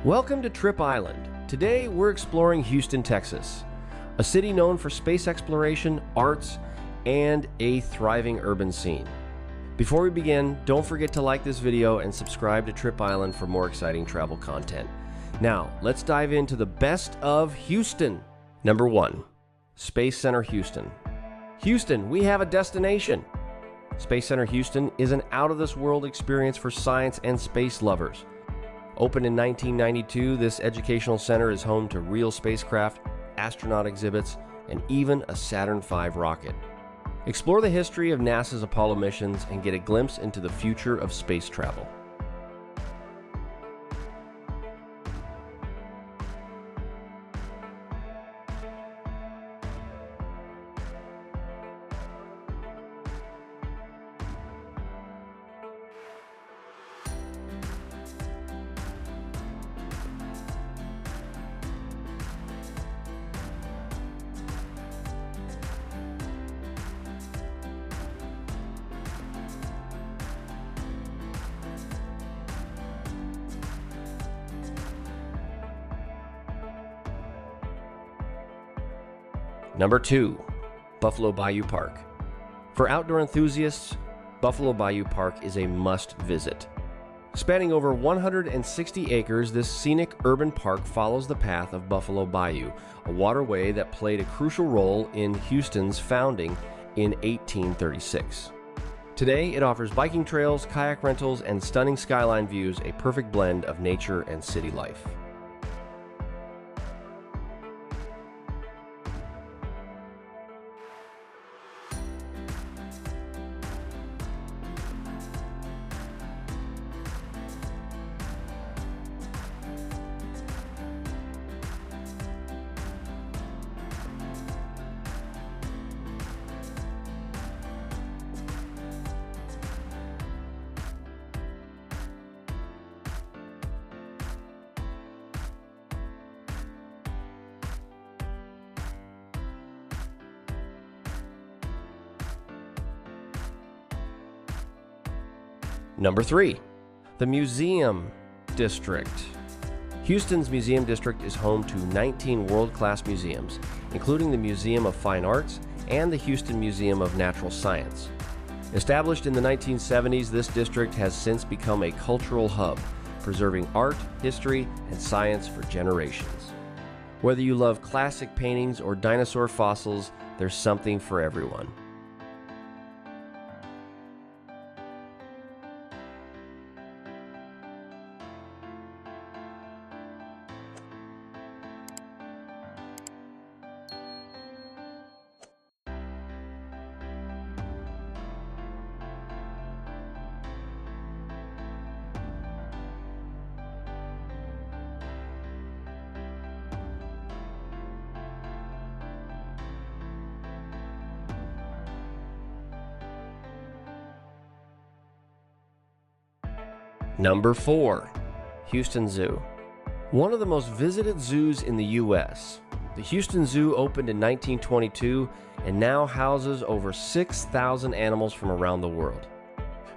Welcome to Trip Island. Today we're exploring Houston, Texas, a city known for space exploration, arts, and a thriving urban scene. Before we begin, don't forget to like this video and subscribe to Trip Island for more exciting travel content. Now, let's dive into the best of Houston. Number 1. Space Center Houston. Houston, we have a destination. Space Center Houston is an out-of-this-world experience for science and space lovers. Opened in 1992, this educational center is home to real spacecraft, astronaut exhibits, and even a Saturn V rocket. Explore the history of NASA's Apollo missions and get a glimpse into the future of space travel. Number 2. Buffalo Bayou Park. For outdoor enthusiasts, Buffalo Bayou Park is a must-visit. Spanning over 160 acres, this scenic urban park follows the path of Buffalo Bayou, a waterway that played a crucial role in Houston's founding in 1836. Today, it offers biking trails, kayak rentals, and stunning skyline views, a perfect blend of nature and city life. Number 3. The Museum District. Houston's Museum District is home to 19 world-class museums, including the Museum of Fine Arts and the Houston Museum of Natural Science. Established in the 1970s, this district has since become a cultural hub, preserving art, history, and science for generations. Whether you love classic paintings or dinosaur fossils, there's something for everyone. Number 4. Houston Zoo. One of the most visited zoos in the U.S. The Houston Zoo opened in 1922 and now houses over 6,000 animals from around the world.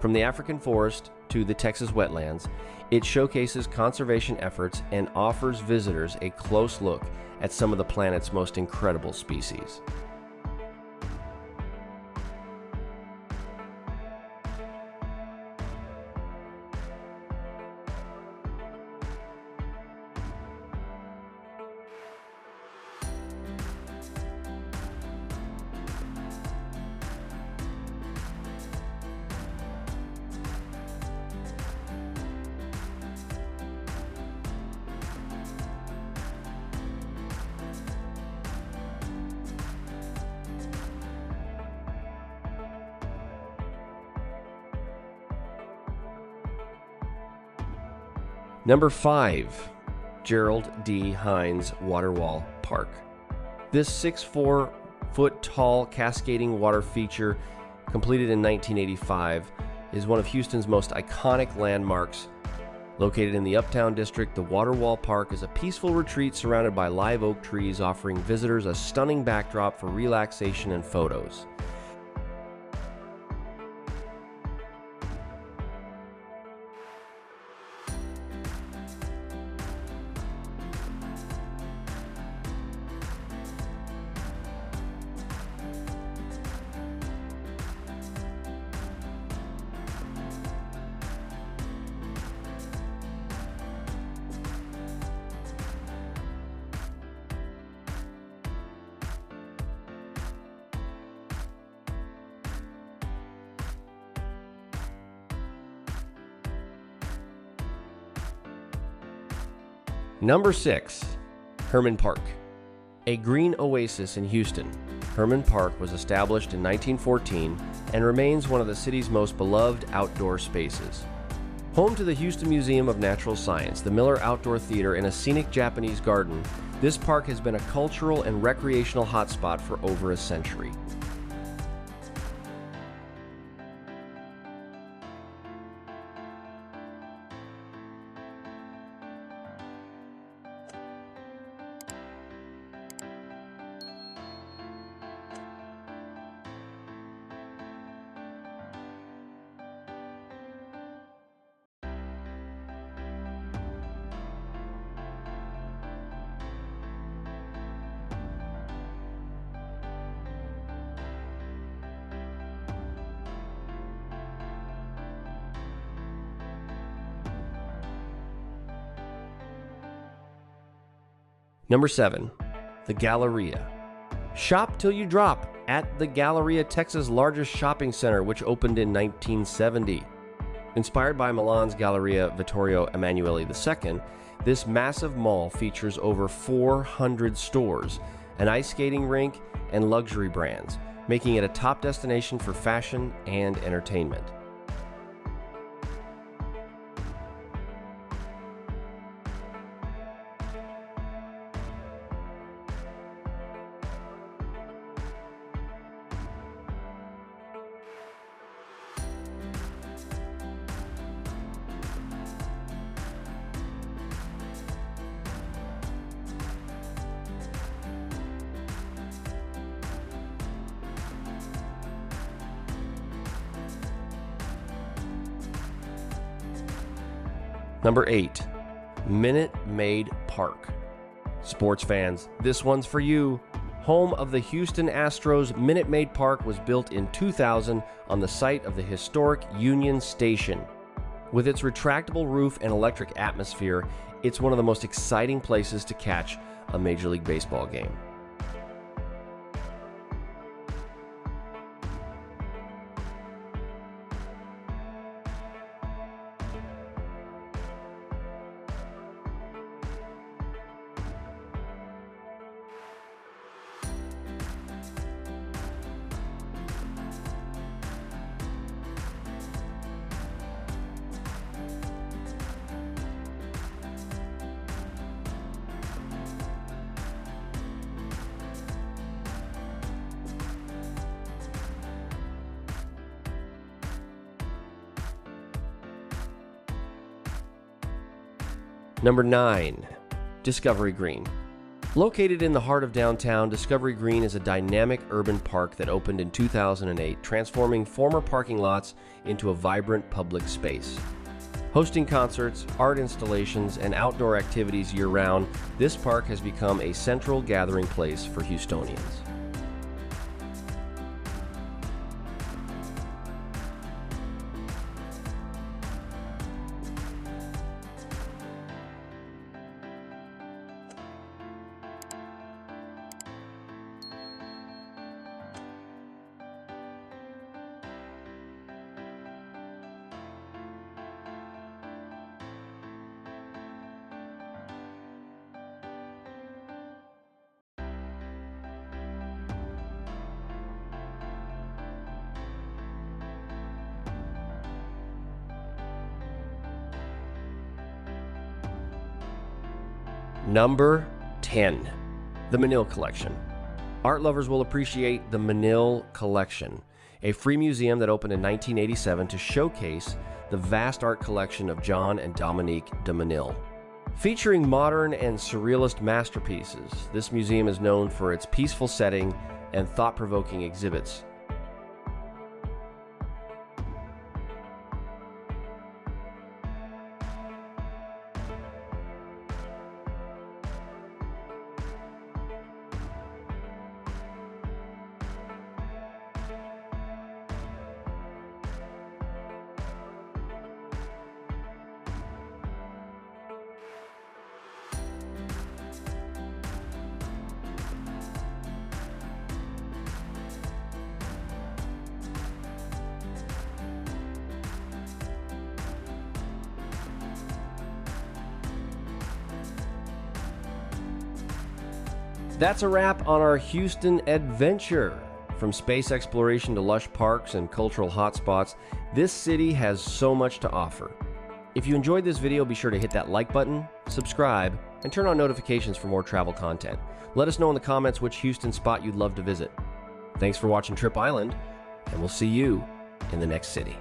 From the African forest to the Texas wetlands, it showcases conservation efforts and offers visitors a close look at some of the planet's most incredible species. Number 5. Gerald D. Hines Waterwall Park. This 6'4" tall cascading water feature, completed in 1985, is one of Houston's most iconic landmarks. Located in the Uptown District, the Waterwall Park is a peaceful retreat surrounded by live oak trees, offering visitors a stunning backdrop for relaxation and photos. Number 6. Hermann Park. A green oasis in Houston, Hermann Park was established in 1914 and remains one of the city's most beloved outdoor spaces. Home to the Houston Museum of Natural Science, the Miller Outdoor Theater, and a scenic Japanese garden, this park has been a cultural and recreational hotspot for over a century. Number 7. The Galleria. Shop till you drop at the Galleria, Texas' largest shopping center, which opened in 1970. Inspired by Milan's Galleria Vittorio Emanuele II, this massive mall features over 400 stores, an ice skating rink, and luxury brands, making it a top destination for fashion and entertainment. Number 8. Maid Park. Sports fans, this one's for you. Home of the Houston Astros, Maid Park was built in 2000 on the site of the historic Union Station. With its retractable roof and electric atmosphere, it's one of the most exciting places to catch a Major League Baseball game. Number 9. Discovery Green. Located in the heart of downtown, Discovery Green is a dynamic urban park that opened in 2008, transforming former parking lots into a vibrant public space. Hosting concerts, art installations, and outdoor activities year-round, this park has become a central gathering place for Houstonians. Number 10. The Menil Collection. Art lovers will appreciate the Menil Collection, a free museum that opened in 1987 to showcase the vast art collection of John and Dominique de Menil. Featuring modern and surrealist masterpieces, this museum is known for its peaceful setting and thought-provoking exhibits. That's a wrap on our Houston adventure. From space exploration to lush parks and cultural hotspots, this city has so much to offer. If you enjoyed this video, be sure to hit that like button, subscribe, and turn on notifications for more travel content. Let us know in the comments which Houston spot you'd love to visit. Thanks for watching Trip Island, and we'll see you in the next city.